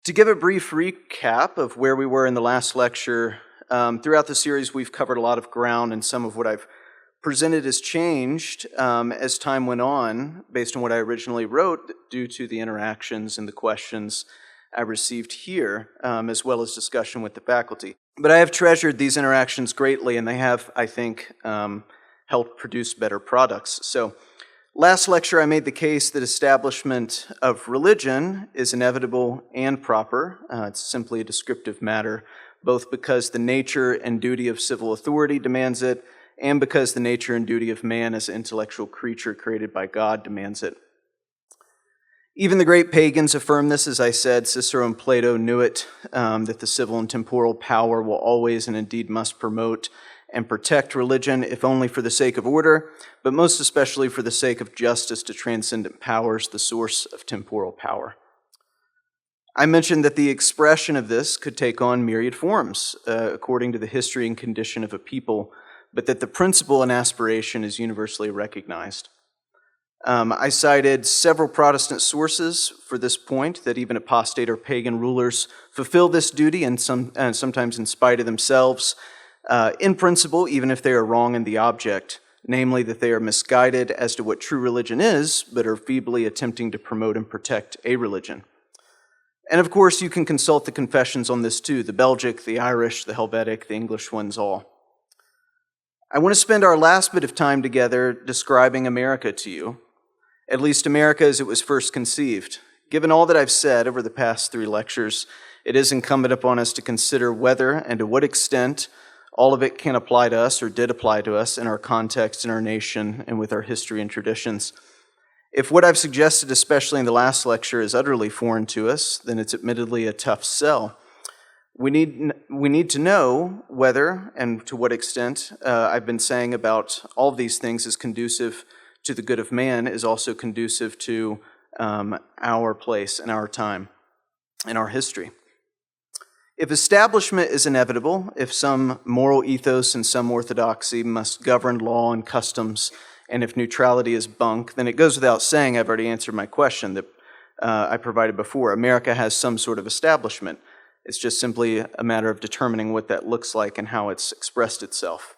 To give a brief recap of where we were in the last lecture, throughout the series we've covered a lot of ground, and some of what I've presented has changed as time went on based on what I originally wrote due to the interactions and the questions I received here, as well as discussion with the faculty. But I have treasured these interactions greatly, and they have, I think, helped produce better products. So last lecture I made the case that establishment of religion is inevitable and proper. It's simply a descriptive matter, both because the nature and duty of civil authority demands it, and because the nature and duty of man as an intellectual creature created by God demands it. Even the great pagans affirm this, as I said. Cicero and Plato knew it, that the civil and temporal power will always and indeed must promote and protect religion, if only for the sake of order, but most especially for the sake of justice to transcendent powers, the source of temporal power. I mentioned that the expression of this could take on myriad forms, according to the history and condition of a people, but that the principle and aspiration is universally recognized. I cited several Protestant sources for this point, that even apostate or pagan rulers fulfill this duty, and sometimes in spite of themselves, in principle, even if they are wrong in the object, namely that they are misguided as to what true religion is, but are feebly attempting to promote and protect a religion. And of course, you can consult the confessions on this too, the Belgic, the Irish, the Helvetic, the English ones all. I want to spend our last bit of time together describing America to you, at least America as it was first conceived. Given all that I've said over the past 3 lectures, it is incumbent upon us to consider whether and to what extent all of it can apply to us or did apply to us in our context, in our nation, and with our history and traditions. If what I've suggested, especially in the last lecture, is utterly foreign to us, then it's admittedly a tough sell. We need to know whether and to what extent I've been saying about all of these things is conducive to the good of man, is also conducive to our place and our time and our history. If establishment is inevitable, if some moral ethos and some orthodoxy must govern law and customs, and if neutrality is bunk, then it goes without saying, I've already answered my question that I provided before. America has some sort of establishment. It's just simply a matter of determining what that looks like and how it's expressed itself.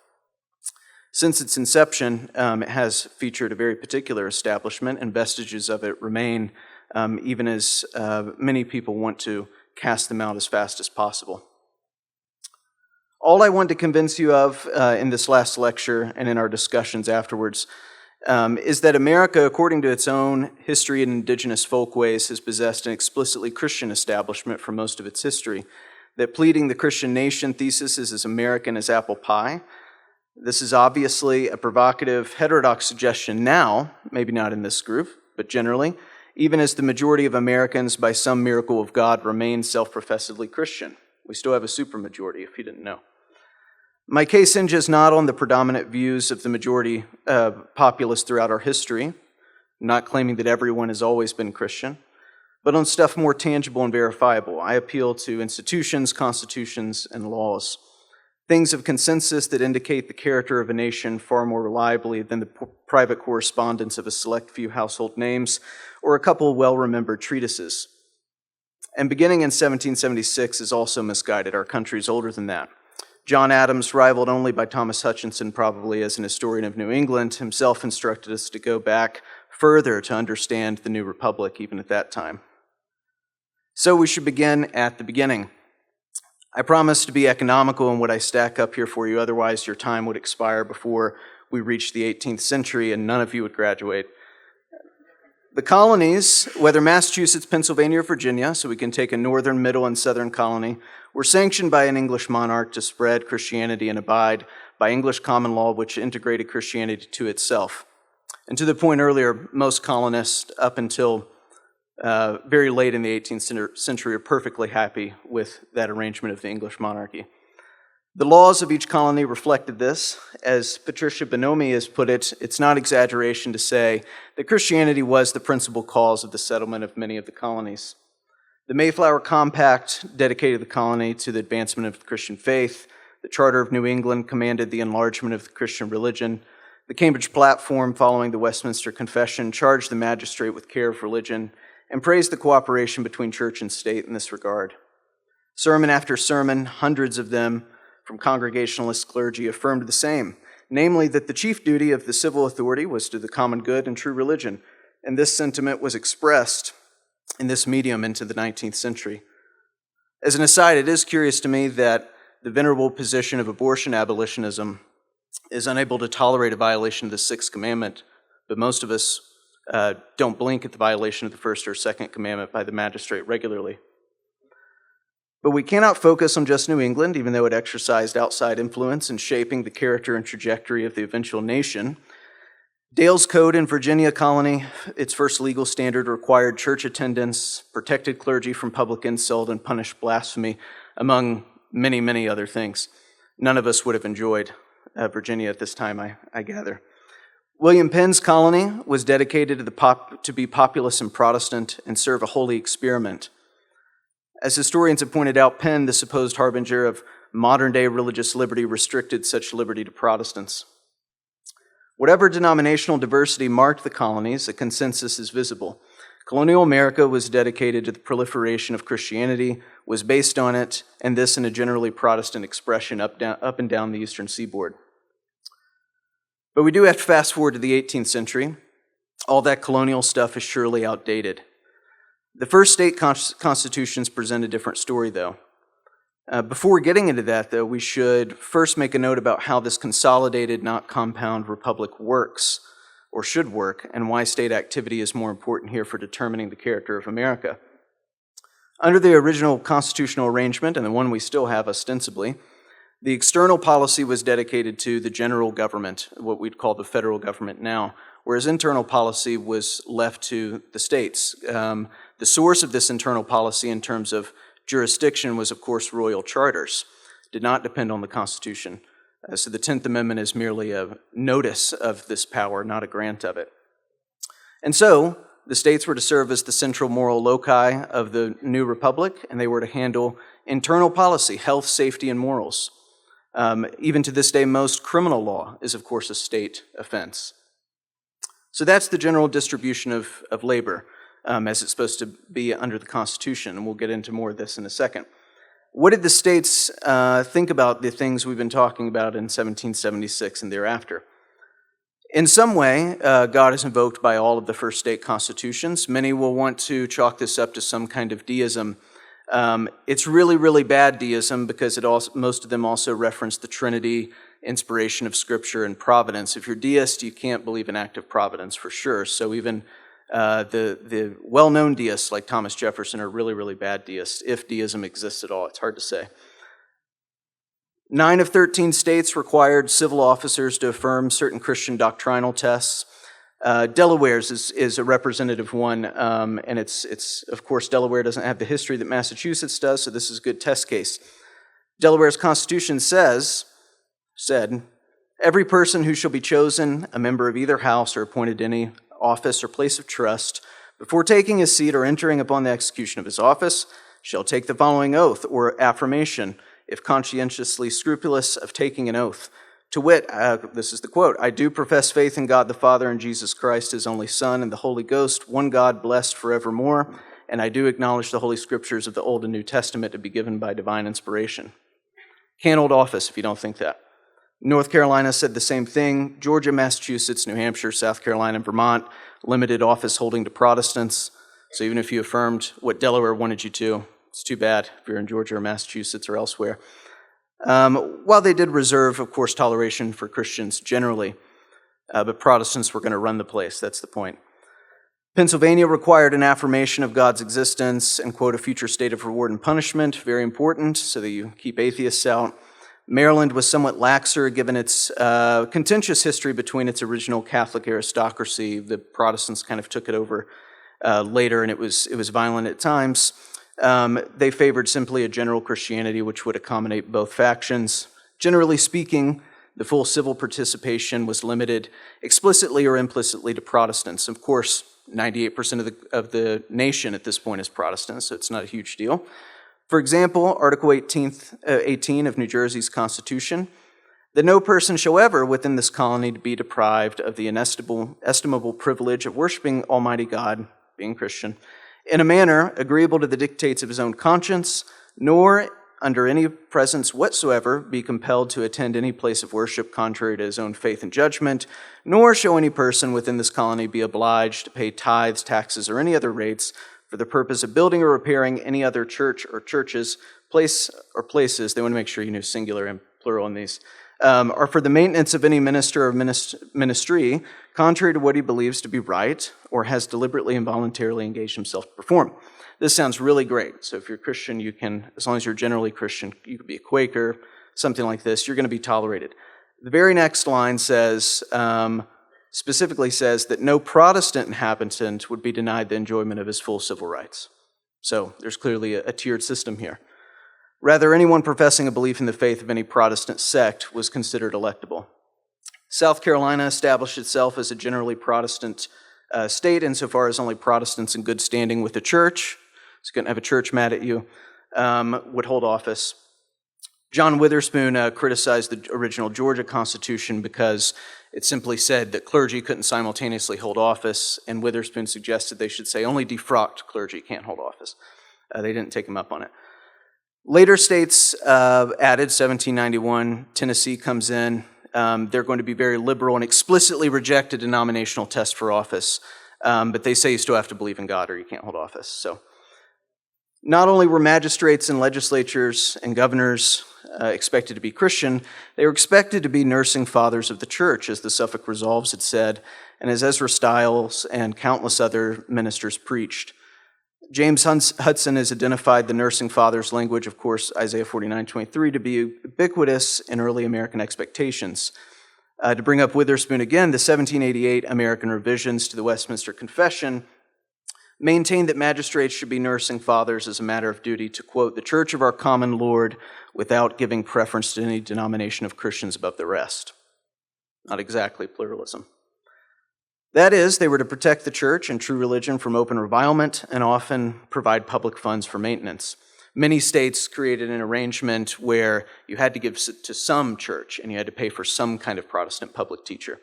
Since its inception, it has featured a very particular establishment, and vestiges of it remain, even as many people want to cast them out as fast as possible. All I want to convince you of in this last lecture and in our discussions afterwards is that America, according to its own history and indigenous folkways, has possessed an explicitly Christian establishment for most of its history, that pleading the Christian nation thesis is as American as apple pie. This is obviously a provocative, heterodox suggestion now, maybe not in this group, but generally, even as the majority of Americans, by some miracle of God, remain self-professedly Christian. We still have a supermajority, if you didn't know. My case hinges not on the predominant views of the majority populace throughout our history, not claiming that everyone has always been Christian, but on stuff more tangible and verifiable. I appeal to institutions, constitutions, and laws, things of consensus that indicate the character of a nation far more reliably than the private correspondence of a select few household names or a couple of well-remembered treatises. And beginning in 1776 is also misguided. Our country is older than that. John Adams, rivaled only by Thomas Hutchinson probably as an historian of New England, himself instructed us to go back further to understand the new republic even at that time. So we should begin at the beginning. I promise to be economical in what I stack up here for you, otherwise your time would expire before we reach the 18th century and none of you would graduate. The colonies, whether Massachusetts, Pennsylvania, or Virginia, so we can take a northern, middle, and southern colony, were sanctioned by an English monarch to spread Christianity and abide by English common law, which integrated Christianity to itself. And to the point earlier, most colonists, up until very late in the 18th century, are perfectly happy with that arrangement of the English monarchy. The laws of each colony reflected this. As Patricia Bonomi has put it, it's not exaggeration to say that Christianity was the principal cause of the settlement of many of the colonies. The Mayflower Compact dedicated the colony to the advancement of the Christian faith. The Charter of New England commanded the enlargement of the Christian religion. The Cambridge Platform, following the Westminster Confession, charged the magistrate with care of religion. and praised the cooperation between church and state in this regard. Sermon after sermon, hundreds of them from Congregationalist clergy, affirmed the same, namely that the chief duty of the civil authority was to the common good and true religion, and this sentiment was expressed in this medium into the 19th century. As an aside, it is curious to me that the venerable position of abortion abolitionism is unable to tolerate a violation of the Sixth Commandment, but most of us don't blink at the violation of the First or Second Commandment by the magistrate regularly. But we cannot focus on just New England, even though it exercised outside influence in shaping the character and trajectory of the eventual nation. Dale's Code in Virginia colony, its first legal standard, required church attendance, protected clergy from public insult, and punished blasphemy, among many, many other things. None of us would have enjoyed Virginia at this time, I gather. William Penn's colony was dedicated to be populous and Protestant and serve a holy experiment. As historians have pointed out, Penn, the supposed harbinger of modern-day religious liberty, restricted such liberty to Protestants. Whatever denominational diversity marked the colonies, a consensus is visible. Colonial America was dedicated to the proliferation of Christianity, was based on it, and this in a generally Protestant expression up and down the eastern seaboard. But we do have to fast forward to the 18th century. All that colonial stuff is surely outdated. The first state constitutions present a different story, though. Before getting into that, though, we should first make a note about how this consolidated, not compound republic works, or should work, and why state activity is more important here for determining the character of America. Under the original constitutional arrangement, and the one we still have ostensibly, the external policy was dedicated to the general government, what we'd call the federal government now, whereas internal policy was left to the states. The source of this internal policy in terms of jurisdiction was, of course, royal charters. It did not depend on the Constitution. So the 10th Amendment is merely a notice of this power, not a grant of it. And so the states were to serve as the central moral loci of the new republic, and they were to handle internal policy, health, safety, and morals. Even to this day, most criminal law is, of course, a state offense. So that's the general distribution of labor, as it's supposed to be under the Constitution, and we'll get into more of this in a second. What did the states think about the things we've been talking about in 1776 and thereafter? In some way, God is invoked by all of the first state constitutions. Many will want to chalk this up to some kind of deism. It's really, really bad deism because most of them also reference the Trinity, inspiration of Scripture, and providence. If you're deist, you can't believe in active providence for sure. So even the well-known deists like Thomas Jefferson are really, really bad deists, if deism exists at all. It's hard to say. 9 of 13 states required civil officers to affirm certain Christian doctrinal tests. Delaware's is a representative one, and it's of course, Delaware doesn't have the history that Massachusetts does, so this is a good test case. Delaware's Constitution said, every person who shall be chosen a member of either house or appointed to any office or place of trust, before taking his seat or entering upon the execution of his office, shall take the following oath or affirmation, if conscientiously scrupulous of taking an oath. To wit, this is the quote, I do profess faith in God the Father and Jesus Christ, his only Son, and the Holy Ghost, one God, blessed forevermore, and I do acknowledge the Holy Scriptures of the Old and New Testament to be given by divine inspiration. Can't hold office if you don't think that. North Carolina said the same thing. Georgia, Massachusetts, New Hampshire, South Carolina, and Vermont limited office holding to Protestants. So even if you affirmed what Delaware wanted you to, it's too bad if you're in Georgia or Massachusetts or elsewhere. While they did reserve, of course, toleration for Christians generally, but Protestants were going to run the place. That's the point. Pennsylvania required an affirmation of God's existence and, quote, a future state of reward and punishment, very important, so that you keep atheists out. Maryland was somewhat laxer given its contentious history between its original Catholic aristocracy. The Protestants kind of took it over later, and it was violent at times. They favored simply a general Christianity which would accommodate both factions. Generally speaking, the full civil participation was limited explicitly or implicitly to Protestants. Of course, 98% of the nation at this point is Protestant, so it's not a huge deal. For example, Article 18 of New Jersey's Constitution, that no person shall ever within this colony be deprived of the inestimable privilege of worshiping Almighty God, being Christian, in a manner agreeable to the dictates of his own conscience, nor under any presence whatsoever be compelled to attend any place of worship contrary to his own faith and judgment, nor shall any person within this colony be obliged to pay tithes, taxes, or any other rates for the purpose of building or repairing any other church or churches, place or places, they want to make sure you know singular and plural in these, or for the maintenance of any minister or ministry, contrary to what he believes to be right, or has deliberately and voluntarily engaged himself to perform. This sounds really great. So if you're a Christian, you can, as long as you're generally Christian, you could be a Quaker, something like this, you're going to be tolerated. The very next line says, specifically says that no Protestant inhabitant would be denied the enjoyment of his full civil rights. So there's clearly a tiered system here. Rather, anyone professing a belief in the faith of any Protestant sect was considered electable. South Carolina established itself as a generally Protestant state insofar as only Protestants in good standing with the church, so you couldn't have a church mad at you, would hold office. John Witherspoon criticized the original Georgia Constitution because it simply said that clergy couldn't simultaneously hold office, and Witherspoon suggested they should say only defrocked clergy can't hold office. They didn't take him up on it. Later states added, 1791, Tennessee comes in. They're going to be very liberal and explicitly reject a denominational test for office, but they say you still have to believe in God or you can't hold office. So, not only were magistrates and legislatures and governors expected to be Christian, they were expected to be nursing fathers of the church, as the Suffolk Resolves had said, and as Ezra Stiles and countless other ministers preached. James Hudson has identified the nursing fathers language, of course, Isaiah 49:23, to be ubiquitous in early American expectations. To bring up Witherspoon again, the 1788 American revisions to the Westminster Confession maintained that magistrates should be nursing fathers as a matter of duty to, quote, the church of our common Lord without giving preference to any denomination of Christians above the rest. Not exactly pluralism. That is, they were to protect the church and true religion from open revilement and often provide public funds for maintenance. Many states created an arrangement where you had to give to some church and you had to pay for some kind of Protestant public teacher.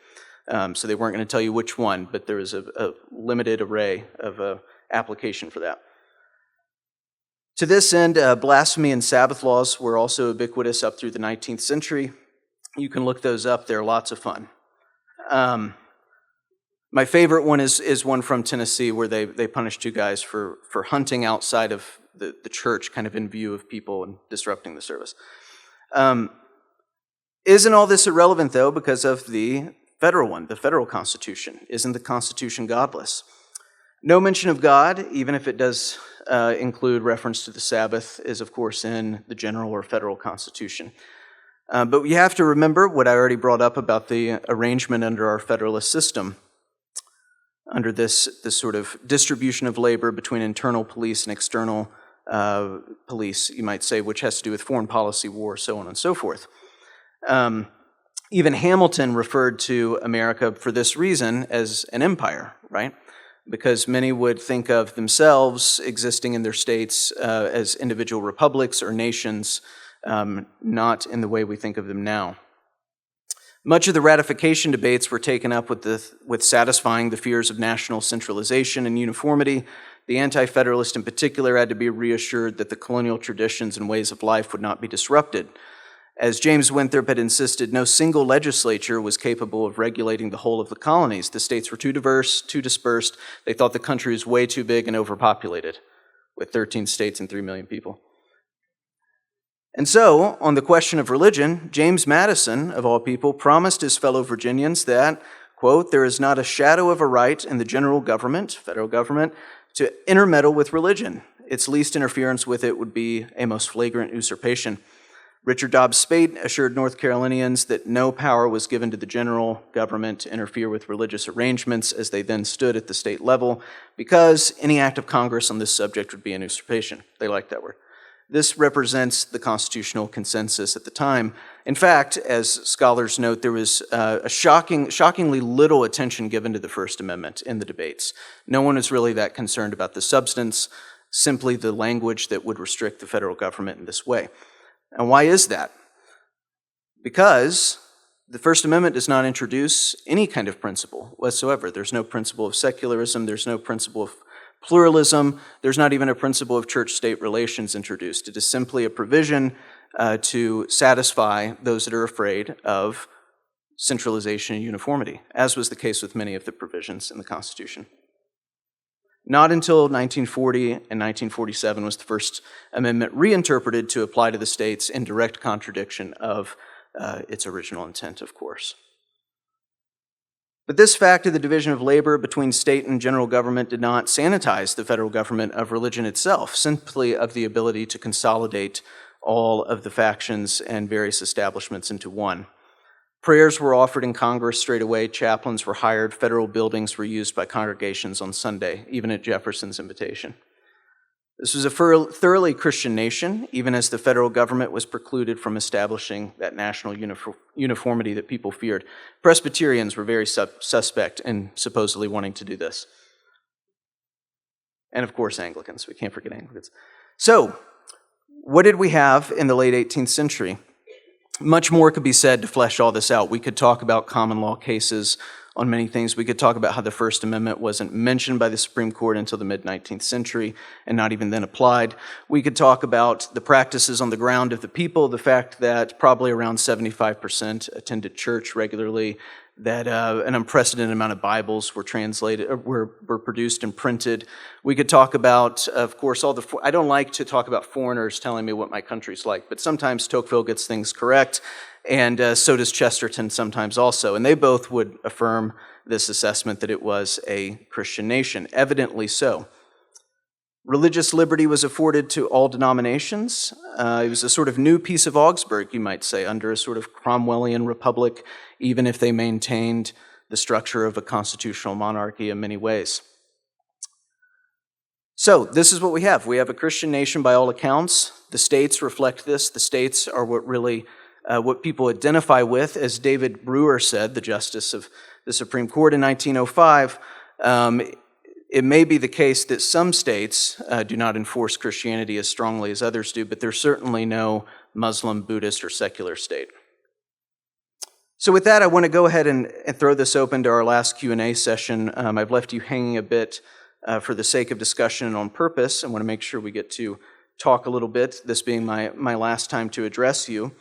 So they weren't going to tell you which one, but there was a limited array of application for that. To this end, blasphemy and Sabbath laws were also ubiquitous up through the 19th century. You can look those up. They're lots of fun. My favorite one is one from Tennessee where they punished two guys for hunting outside of the church, kind of in view of people and disrupting the service. Isn't all this irrelevant, though, because of the federal one, the federal Constitution? Isn't the Constitution godless? No mention of God, even if it does include reference to the Sabbath, is, of course, in the general or federal Constitution. But we have to remember what I already brought up about the arrangement under our federalist system, under this sort of distribution of labor between internal police and external police, you might say, which has to do with foreign policy, war, so on and so forth. Even Hamilton referred to America for this reason as an empire, right? Because many would think of themselves existing in their states as individual republics or nations, not in the way we think of them now. Much of the ratification debates were taken up with satisfying the fears of national centralization and uniformity. The Anti-Federalist in particular had to be reassured that the colonial traditions and ways of life would not be disrupted. As James Winthrop had insisted, no single legislature was capable of regulating the whole of the colonies. The states were too diverse, too dispersed. They thought the country was way too big and overpopulated, with 13 states and 3 million people. And so, on the question of religion, James Madison, of all people, promised his fellow Virginians that, quote, there is not a shadow of a right in the general government, federal government, to intermeddle with religion. Its least interference with it would be a most flagrant usurpation. Richard Dobbs Speight assured North Carolinians that no power was given to the general government to interfere with religious arrangements as they then stood at the state level, because any act of Congress on this subject would be an usurpation. They liked that word. This represents the constitutional consensus at the time. In fact, as scholars note, there was a shockingly little attention given to the First Amendment in the debates. No one was really that concerned about the substance, simply the language that would restrict the federal government in this way. And why is that? Because the First Amendment does not introduce any kind of principle whatsoever. There's no principle of secularism. There's no principle of pluralism. There's not even a principle of church-state relations introduced. It is simply a provision to satisfy those that are afraid of centralization and uniformity, as was the case with many of the provisions in the Constitution. Not until 1940 and 1947 was the First Amendment reinterpreted to apply to the states in direct contradiction of its original intent, of course. But this fact of the division of labor between state and general government did not sanitize the federal government of religion itself, simply of the ability to consolidate all of the factions and various establishments into one. Prayers were offered in Congress straight away, chaplains were hired, federal buildings were used by congregations on Sunday, even at Jefferson's invitation. This was a thoroughly Christian nation, even as the federal government was precluded from establishing that national uniformity that people feared. Presbyterians were very suspect in supposedly wanting to do this. And of course, Anglicans. We can't forget Anglicans. So, what did we have in the late 18th century? Much more could be said to flesh all this out. We could talk about common law cases on many things. We could talk about how the First Amendment wasn't mentioned by the Supreme Court until the mid-19th century and not even then applied. We could talk about the practices on the ground of the people, the fact that probably around 75% attended church regularly, that an unprecedented amount of Bibles were translated, were produced and printed. We could talk about, of course, I don't like to talk about foreigners telling me what my country's like, but sometimes Tocqueville gets things correct, and so does Chesterton sometimes also. And they both would affirm this assessment that it was a Christian nation, evidently so. Religious liberty was afforded to all denominations. It was a sort of new piece of Augsburg, you might say, under a sort of Cromwellian republic, even if they maintained the structure of a constitutional monarchy in many ways. So this is what we have. We have a Christian nation by all accounts. The states reflect this. The states are what people identify with. As David Brewer said, the Justice of the Supreme Court in 1905, it may be the case that some states do not enforce Christianity as strongly as others do, but there's certainly no Muslim, Buddhist, or secular state. So with that, I want to go ahead and throw this open to our last Q&A session. I've left you hanging a bit for the sake of discussion and on purpose. I want to make sure we get to talk a little bit, this being my last time to address you.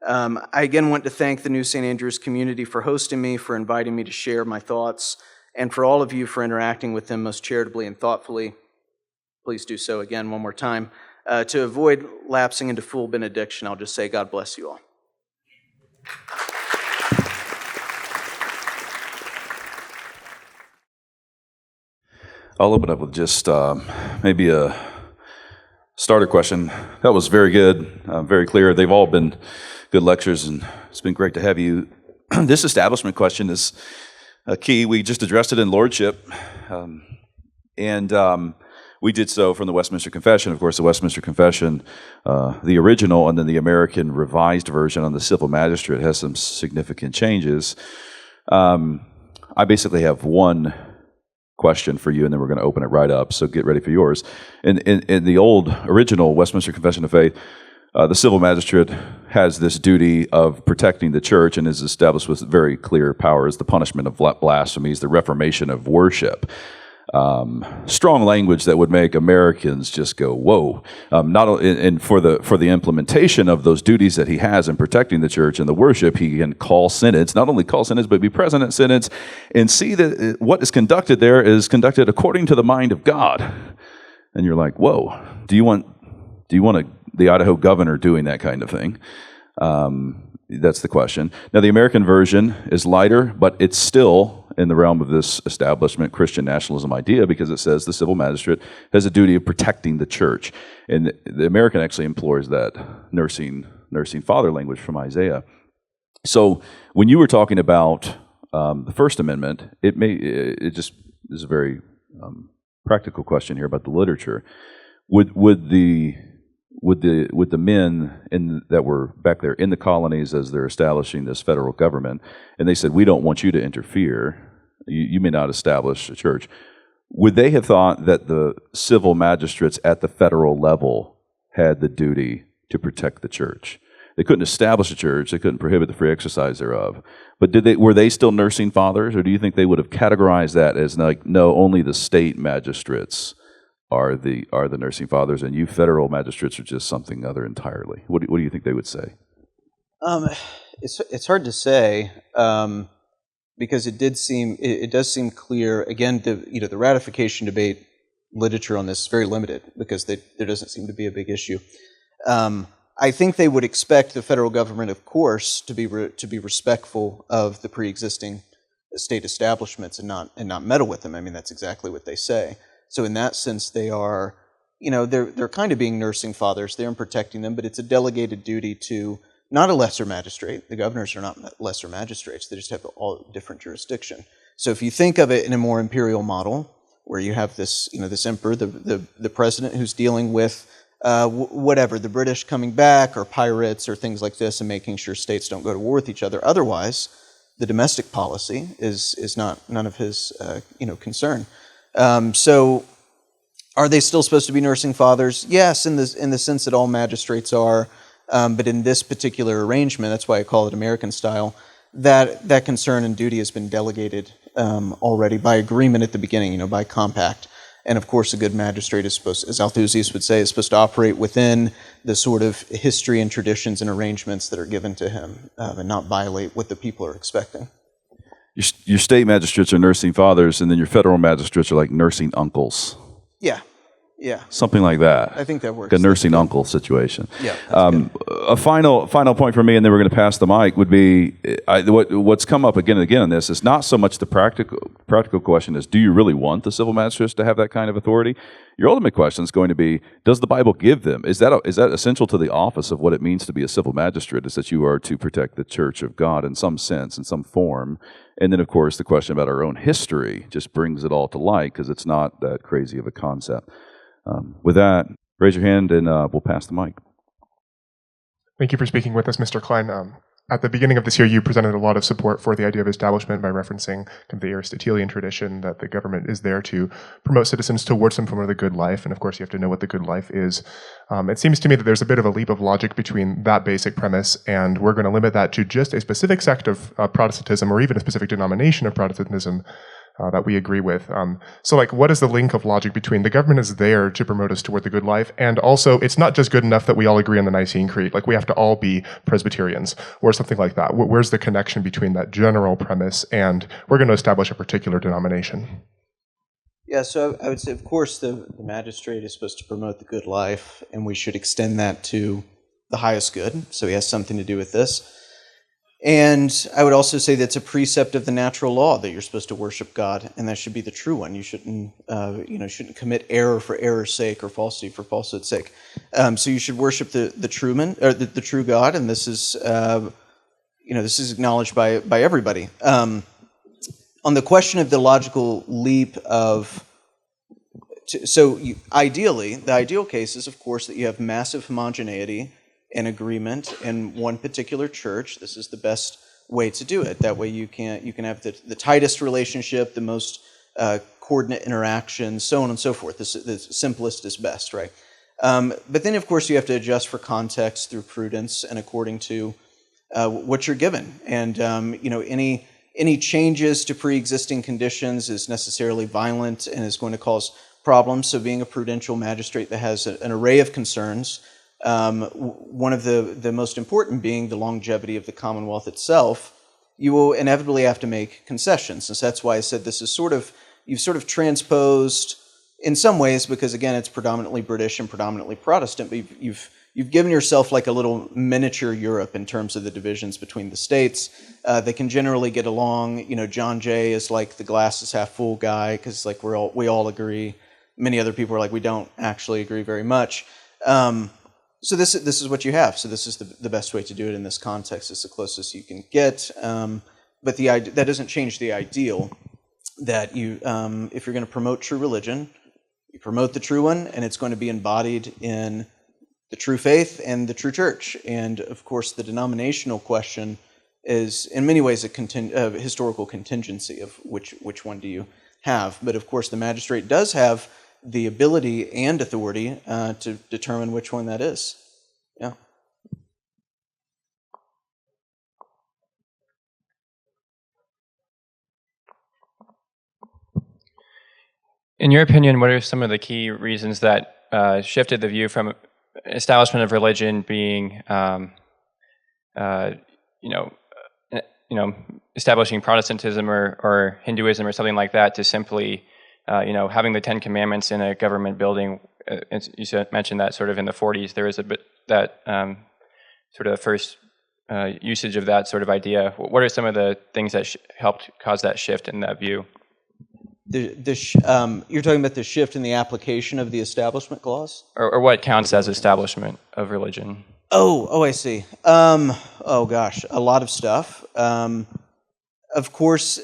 I again want to thank the New St. Andrews community for hosting me, for inviting me to share my thoughts, and for all of you for interacting with them most charitably and thoughtfully. Please do so again one more time. To avoid lapsing into full benediction, I'll just say God bless you all. I'll open up with just maybe a starter question. That was very good, very clear. They've all been good lectures, and it's been great to have you. This establishment question is key. We just addressed it in Lordship, and we did so from the Westminster Confession. Of course, the Westminster Confession, the original, and then the American Revised Version on the civil magistrate has some significant changes. I basically have one question for you, and then we're going to open it right up, so get ready for yours. In the old, original Westminster Confession of Faith, the civil magistrate has this duty of protecting the church and is established with very clear powers: the punishment of blasphemies, the reformation of worship. Strong language that would make Americans just go, whoa. And for the implementation of those duties that he has in protecting the church and the worship, he can call synods, not only call synods, but be present at synods and see that what is conducted there is conducted according to the mind of God. And you're like, whoa, do you want the Idaho governor doing that kind of thing? That's the question. Now, the American version is lighter, but it's still in the realm of this establishment Christian nationalism idea, because it says the civil magistrate has a duty of protecting the church. And the American actually employs that nursing father language from Isaiah. So when you were talking about the First Amendment, it just is a very practical question here about the literature. Would the men that were back there in the colonies as they're establishing this federal government, and they said, we don't want you to interfere, you may not establish a church, would they have thought that the civil magistrates at the federal level had the duty to protect the church? They couldn't establish a church, they couldn't prohibit the free exercise thereof, but were they still nursing fathers, or do you think they would have categorized that as like, no, only the state magistrates are the nursing fathers, and you federal magistrates are just something other entirely. What do you think they would say? It's hard to say because it does seem clear. Again, the ratification debate literature on this is very limited because there doesn't seem to be a big issue. I think they would expect the federal government, of course, to be respectful of the pre-existing state establishments and not meddle with them. I mean, that's exactly what they say. So in that sense, they are, they're kind of being nursing fathers. They're protecting them, but it's a delegated duty to not a lesser magistrate. The governors are not lesser magistrates. They just have all different jurisdiction. So if you think of it in a more imperial model, where you have this, this emperor, the president, who's dealing with whatever, the British coming back or pirates or things like this, and making sure states don't go to war with each other. Otherwise, the domestic policy is none of his concern. So, are they still supposed to be nursing fathers? Yes, in the sense that all magistrates are. But in this particular arrangement, that's why I call it American style, that concern and duty has been delegated already by agreement at the beginning, by compact. And of course, a good magistrate is supposed, as Althusius would say, is supposed to operate within the sort of history and traditions and arrangements that are given to him and not violate what the people are expecting. Your state magistrates are nursing fathers, and then your federal magistrates are like nursing uncles. Yeah. Something like that. I think that works. Like a nursing uncle situation. Yeah. A final point for me, and then we're going to pass the mic, would be what's come up again and again on this is not so much the practical question is, do you really want the civil magistrates to have that kind of authority? Your ultimate question is going to be, does the Bible give them? Is that essential to the office of what it means to be a civil magistrate, is that you are to protect the church of God in some sense, in some form? And then, of course, the question about our own history just brings it all to light because it's not that crazy of a concept. With that, raise your hand and we'll pass the mic. Thank you for speaking with us, Mr. Cline. At the beginning of this year, you presented a lot of support for the idea of establishment by referencing the Aristotelian tradition that the government is there to promote citizens towards some form of the good life. And of course, you have to know what the good life is. It seems to me that there's a bit of a leap of logic between that basic premise and we're going to limit that to just a specific sect of Protestantism or even a specific denomination of Protestantism that we agree with. So what is the link of logic between the government is there to promote us toward the good life, and also it's not just good enough that we all agree on the Nicene Creed, we have to all be Presbyterians or something like that. Where's the connection between that general premise and we're going to establish a particular denomination? Yeah, so I would say, of course, the magistrate is supposed to promote the good life, and we should extend that to the highest good, so he has something to do with this. And I would also say that's a precept of the natural law that you're supposed to worship God, and that should be the true one. You shouldn't, shouldn't commit error for error's sake or falsity for falsehood's sake. So you should worship the true man, or the true God, and this is, this is acknowledged by everybody. On the question of the logical leap ideally, the ideal case is, of course, that you have massive homogeneity and agreement in one particular church. This is the best way to do it. That way you can have the tightest relationship, the most coordinate interactions, so on and so forth. The simplest is best, right? But then, of course, you have to adjust for context through prudence and according to what you're given. And any changes to pre-existing conditions is necessarily violent and is going to cause problems. So being a prudential magistrate that has an array of concerns, one of the most important being the longevity of the Commonwealth itself, you will inevitably have to make concessions. And so that's why I said this is you've sort of transposed in some ways, because again, it's predominantly British and predominantly Protestant, but you've given yourself like a little miniature Europe in terms of the divisions between the states. They can generally get along. John Jay is like the glass is half full guy, because we all agree. Many other people are like, we don't actually agree very much. So this is what you have. So this is the best way to do it in this context. It's the closest you can get. But that doesn't change the ideal that you, if you're going to promote true religion, you promote the true one, and it's going to be embodied in the true faith and the true church. And of course, the denominational question is in many ways a historical contingency of which one do you have. But of course, the magistrate does have the ability and authority to determine which one that is. Yeah. In your opinion, what are some of the key reasons that shifted the view from establishment of religion being, you know, establishing Protestantism or Hinduism or something like that to simply, having the Ten Commandments in a government building? You mentioned that sort of in the 40s there was a bit that sort of first usage of that sort of idea. What are some of the things that helped cause that shift in that view? You're talking about the shift in the application of the Establishment Clause? Or what counts as establishment of religion? Oh, I see. Oh gosh, a lot of stuff. Of course,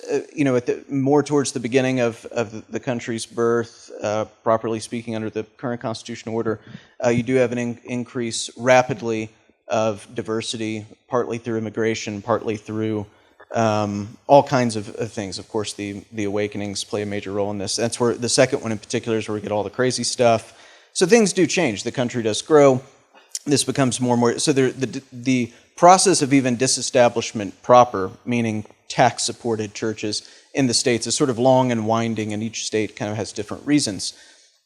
more towards the beginning of the country's birth, properly speaking, under the current constitutional order, you do have an increase rapidly of diversity, partly through immigration, partly through all kinds of things. Of course, the awakenings play a major role in this. That's where the second one in particular is where we get all the crazy stuff. So things do change. The country does grow. This becomes more and more. So the process of even disestablishment proper, meaning tax-supported churches in the states, is sort of long and winding, and each state kind of has different reasons.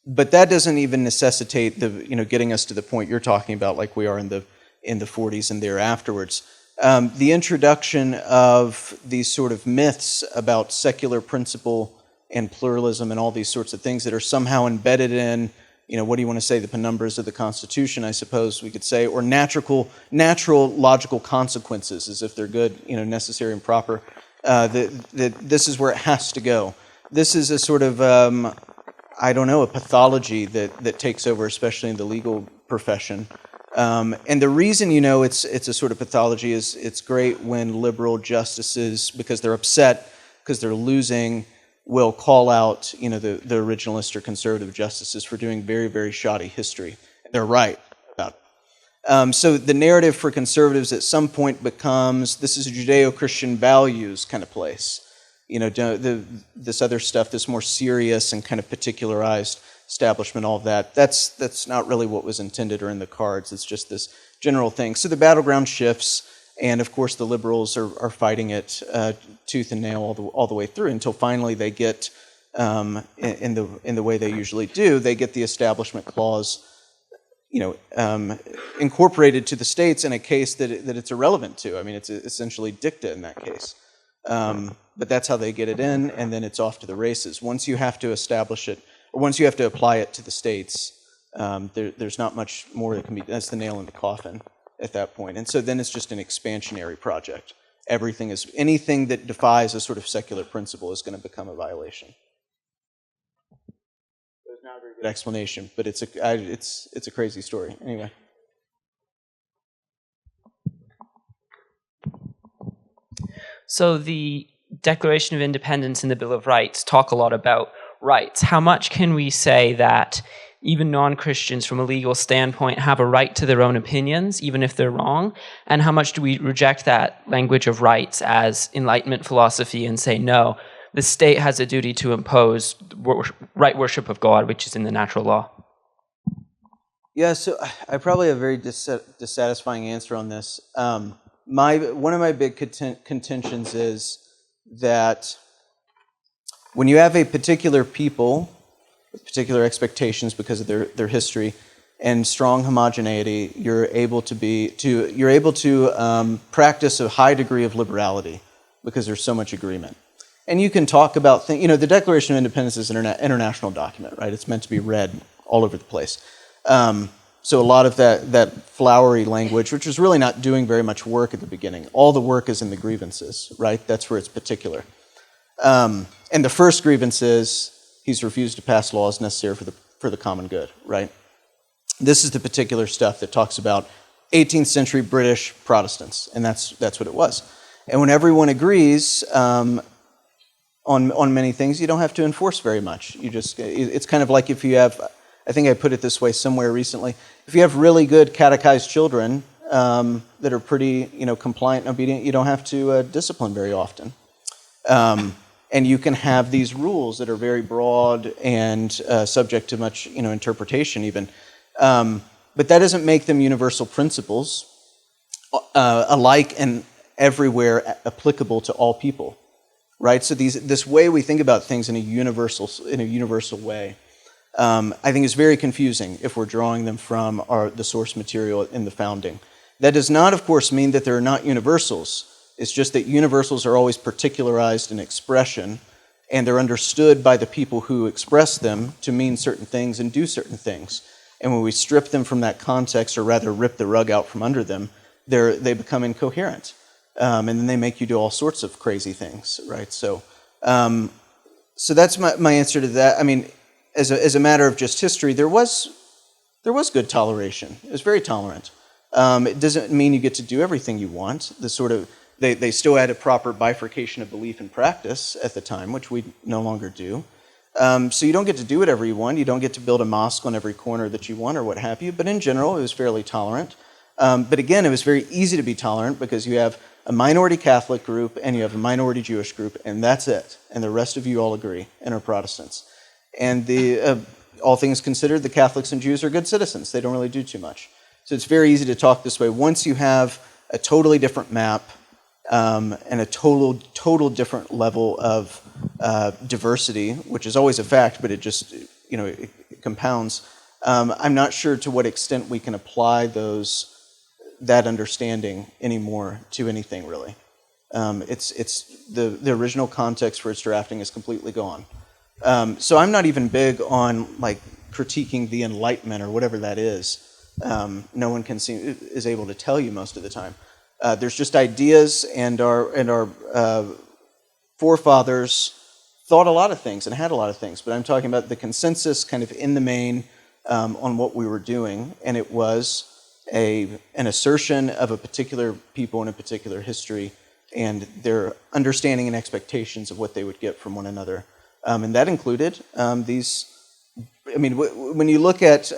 But that doesn't even necessitate getting us to the point you're talking about, like we are in the 40s and there afterwards. The introduction of these sort of myths about secular principle and pluralism and all these sorts of things that are somehow embedded in, what do you want to say, the penumbras of the Constitution, I suppose we could say, or natural logical consequences, as if they're good, necessary and proper. This is where it has to go. This is a sort of, a pathology that takes over, especially in the legal profession. And the reason it's a sort of pathology is it's great when liberal justices, because they're upset, because they're losing, will call out the originalist or conservative justices for doing very, very shoddy history. They're right about it. So the narrative for conservatives at some point becomes, this is a Judeo-Christian values kind of place. This other stuff, this more serious and kind of particularized establishment, all of that, that's not really what was intended or in the cards. It's just this general thing. So the battleground shifts, and of course the liberals are fighting it tooth and nail all the way through until finally they get, in the way they usually do, they get the Establishment Clause incorporated to the states in a case that it's irrelevant to. I mean, it's essentially dicta in that case. But that's how they get it in, and then it's off to the races. Once you have to establish it, or once you have to apply it to the states, there's not much more that can be. That's the nail in the coffin at that point. And so then it's just an expansionary project. Anything that defies a sort of secular principle is going to become a violation. There's not a very good explanation, but it's a crazy story. Anyway. So the Declaration of Independence and the Bill of Rights talk a lot about rights. How much can we say that even non-Christians from a legal standpoint have a right to their own opinions, even if they're wrong? And how much do we reject that language of rights as Enlightenment philosophy and say, no, the state has a duty to impose right worship of God, which is in the natural law? Yeah, so I probably have a very dissatisfying answer on this. One of my big contentions is that when you have a particular people with particular expectations because of their history and strong homogeneity, you're able to practice a high degree of liberality because there's so much agreement. And you can talk about things. The Declaration of Independence is an international document, right? It's meant to be read all over the place. So a lot of that flowery language, which was really not doing very much work at the beginning, all the work is in the grievances, right? That's where it's particular. And the first grievance is he's refused to pass laws necessary for the common good, right? This is the particular stuff that talks about 18th century British Protestants, and that's what it was. And when everyone agrees on many things, you don't have to enforce very much. It's kind of like if you have, I think I put it this way somewhere recently, if you have really good catechized children that are pretty compliant and obedient, you don't have to discipline very often. And you can have these rules that are very broad and subject to much interpretation even. But that doesn't make them universal principles, alike and everywhere applicable to all people. right? So this way we think about things in a universal way, I think is very confusing if we're drawing them from the source material in the founding. That does not, of course, mean that there are not universals. It's just that universals are always particularized in expression, and they're understood by the people who express them to mean certain things and do certain things. And when we strip them from that context, or rather rip the rug out from under them, they become incoherent. And then they make you do all sorts of crazy things, right? So that's my answer to that. I mean, as a matter of just history, there was good toleration. It was very tolerant. It doesn't mean you get to do everything you want. They still had a proper bifurcation of belief and practice at the time, which we no longer do. So you don't get to do whatever you want. You don't get to build a mosque on every corner that you want or what have you. But in general, it was fairly tolerant. But again, it was very easy to be tolerant because you have a minority Catholic group and you have a minority Jewish group, and that's it. And the rest of you all agree and are Protestants. And all things considered, the Catholics and Jews are good citizens. They don't really do too much. So it's very easy to talk this way. Once you have a totally different map and a total different level of diversity, which is always a fact, but it just it compounds. I'm not sure to what extent we can apply that understanding anymore to anything really. It's the original context for its drafting is completely gone. So I'm not even big on like critiquing the Enlightenment or whatever that is. No one is able to tell you most of the time. There's just ideas, and our forefathers thought a lot of things and had a lot of things. But I'm talking about the consensus, kind of in the main, on what we were doing, and it was an assertion of a particular people in a particular history, and their understanding and expectations of what they would get from one another, and that included these. I mean, when you look at,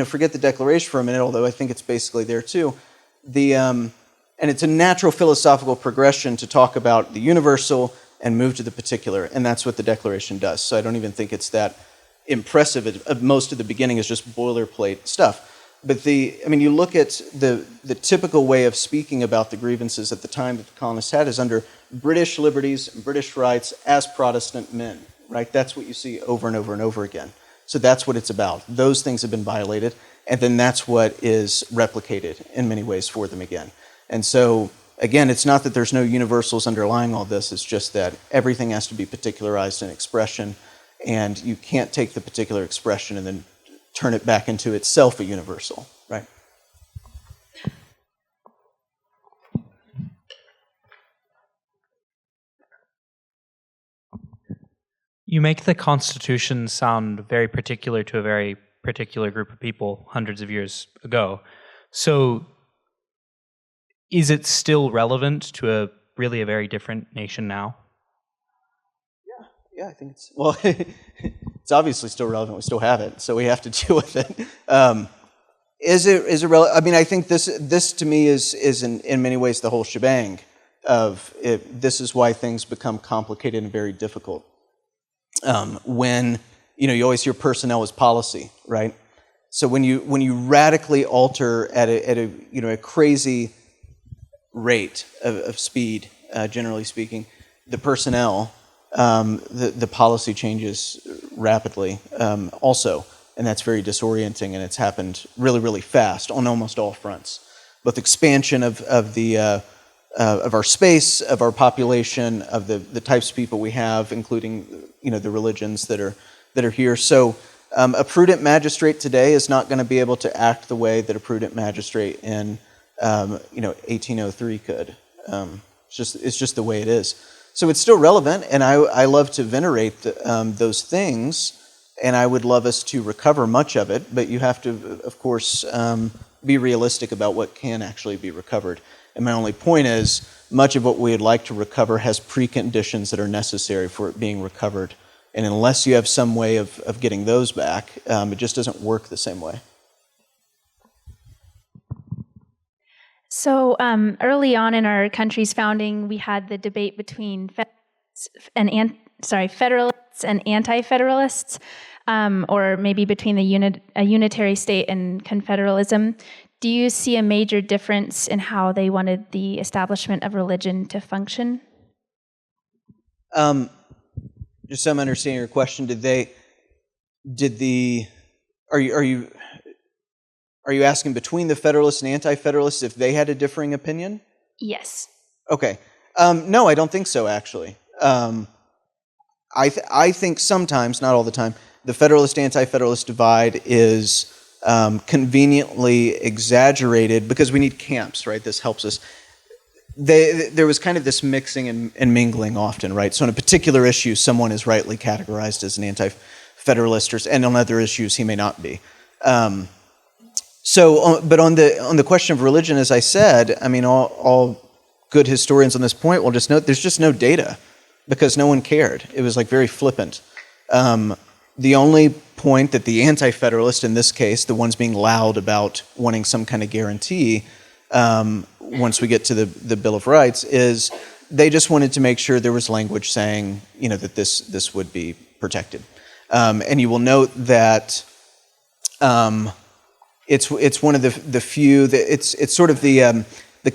forget the Declaration for a minute, although I think it's basically there too. And it's a natural philosophical progression to talk about the universal and move to the particular, and that's what the Declaration does. So I don't even think it's that impressive. Most of the beginning is just boilerplate stuff. But you look at the typical way of speaking about the grievances at the time that the colonists had is under British liberties and British rights as Protestant men, right? That's what you see over and over and over again. So that's what it's about. Those things have been violated, and then that's what is replicated in many ways for them again. And so, again, it's not that there's no universals underlying all this, it's just that everything has to be particularized in expression, and you can't take the particular expression and then turn it back into itself a universal, right? You make the Constitution sound very particular to a very particular group of people hundreds of years ago. So is it still relevant to a very different nation now? Yeah, I think it's obviously still relevant. We still have it, so we have to deal with it. Is it relevant? I mean, I think this to me is in many ways the whole shebang of it. This is why things become complicated and very difficult. When you always hear personnel as policy, right? So when you radically alter at a crazy rate of speed, generally speaking, the personnel, the policy changes rapidly also, and that's very disorienting, and it's happened really, really fast on almost all fronts. Both expansion of our space, of our population, of the types of people we have, including the religions that are here. So a prudent magistrate today is not going to be able to act the way that a prudent magistrate in 1803 could. It's just the way it is. So it's still relevant, and I love to venerate those things, and I would love us to recover much of it, but you have to, of course, be realistic about what can actually be recovered. And my only point is, much of what we'd like to recover has preconditions that are necessary for it being recovered. And unless you have some way of getting those back, it just doesn't work the same way. So early on in our country's founding, we had the debate between Federalists and Anti-Federalists, or maybe between a unitary state and confederalism. Do you see a major difference in how they wanted the establishment of religion to function? Just so I'm understanding your question, are you asking between the Federalists and Anti-Federalists if they had a differing opinion? Yes. Okay. No, I don't think so, actually. I think sometimes, not all the time, the Federalist-Anti-Federalist divide is conveniently exaggerated because we need camps, right? This helps us. There was kind of this mixing and mingling often, right? So on a particular issue, someone is rightly categorized as an anti-federalist, and on other issues, he may not be. But on the question of religion, as I said, I mean, all good historians on this point will just note there's just no data because no one cared. It was like very flippant. The only point that the anti-federalist, in this case, the ones being loud about wanting some kind of guarantee, once we get to the Bill of Rights, is they just wanted to make sure there was language saying, that this would be protected. And you will note that it's one of the few that it's sort of the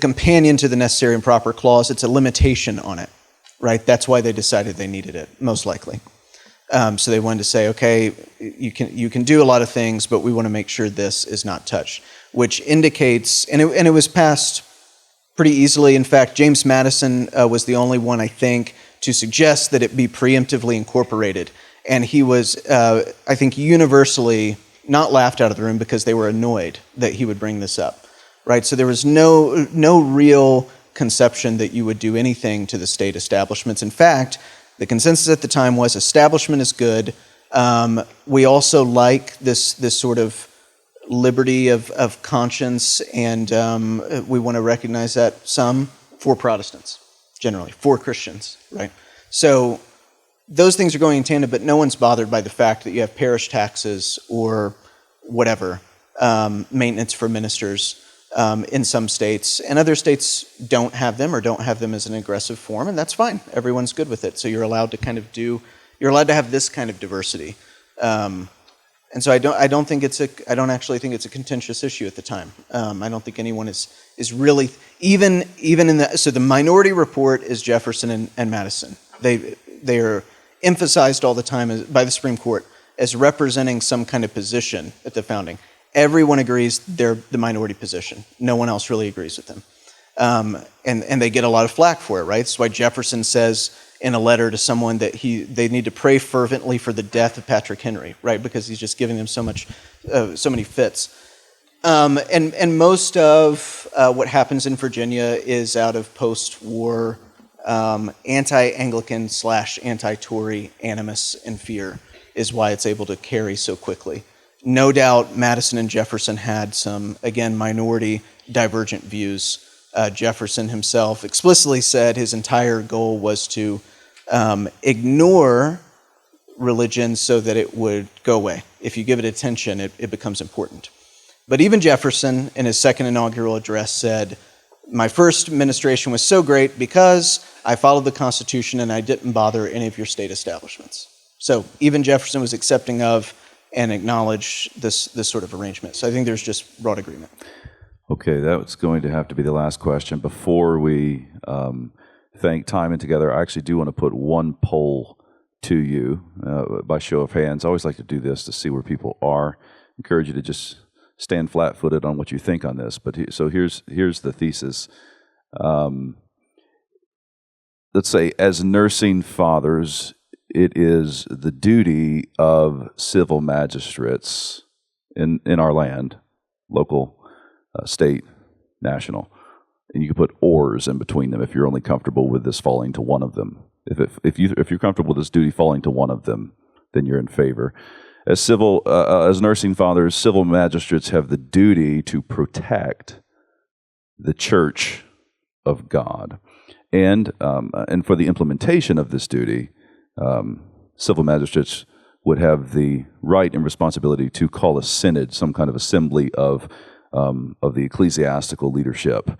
companion to the necessary and proper clause. It's a limitation on it, right? That's why they decided they needed it, most likely. So they wanted to say, okay, you can do a lot of things, but we want to make sure this is not touched, which indicates, and it was passed pretty easily. In fact, James Madison was the only one, I think, to suggest that it be preemptively incorporated. And he was, I think, universally not laughed out of the room because they were annoyed that he would bring this up, right? So there was no real conception that you would do anything to the state establishments. In fact, the consensus at the time was establishment is good. We also like this sort of liberty of conscience, and we want to recognize that some for Protestants, generally, for Christians, right? So those things are going in tandem, but no one's bothered by the fact that you have parish taxes or whatever, maintenance for ministers in some states, and other states don't have them or don't have them as an aggressive form, and that's fine. Everyone's good with it. So you're allowed to you're allowed to have this kind of diversity. And so I don't actually think it's a contentious issue at the time. I don't think anyone is really, even in so the minority report is Jefferson and Madison. They are emphasized all the time by the Supreme Court as representing some kind of position at the founding. Everyone agrees they're the minority position. No one else really agrees with them. And they get a lot of flack for it, right? That's why Jefferson says in a letter to someone that they need to pray fervently for the death of Patrick Henry, right? Because he's just giving them so many fits. And most of what happens in Virginia is out of post-war anti-Anglican / anti-Tory animus and fear is why it's able to carry so quickly. No doubt Madison and Jefferson had some, again, minority divergent views. Jefferson himself explicitly said his entire goal was to ignore religion so that it would go away. If you give it attention, it becomes important. But even Jefferson, in his second inaugural address, said, "My first administration was so great because I followed the Constitution and I didn't bother any of your state establishments." So even Jefferson was accepting of and acknowledged this sort of arrangement. So I think there's just broad agreement. Okay, that's going to have to be the last question. Before we thank Timon together, I actually do want to put one poll to you by show of hands. I always like to do this to see where people are. I encourage you to just stand flat-footed on what you think on this. But so here's the thesis. Let's say, as nursing fathers, it is the duty of civil magistrates in our land, local, state, national, and you can put "ors" in between them if you're only comfortable with this falling to one of them. If you're comfortable with this duty falling to one of them, then you're in favor. As nursing fathers, civil magistrates have the duty to protect the Church of God, and for the implementation of this duty, civil magistrates would have the right and responsibility to call a synod, some kind of assembly of the ecclesiastical leadership,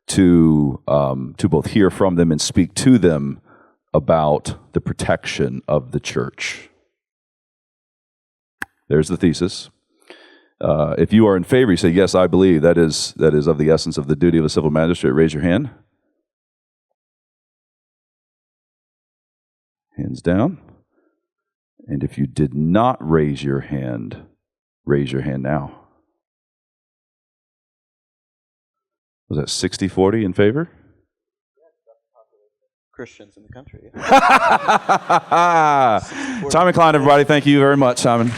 to both hear from them and speak to them about the protection of the church. There's the thesis. If you are in favor, you say, "Yes, I believe that is of the essence of the duty of a civil magistrate." Raise your hand. Hands down. And if you did not raise your hand now. Was that 60-40 in favor? Christians in the country. Timon Cline, everybody. Thank you very much, Simon.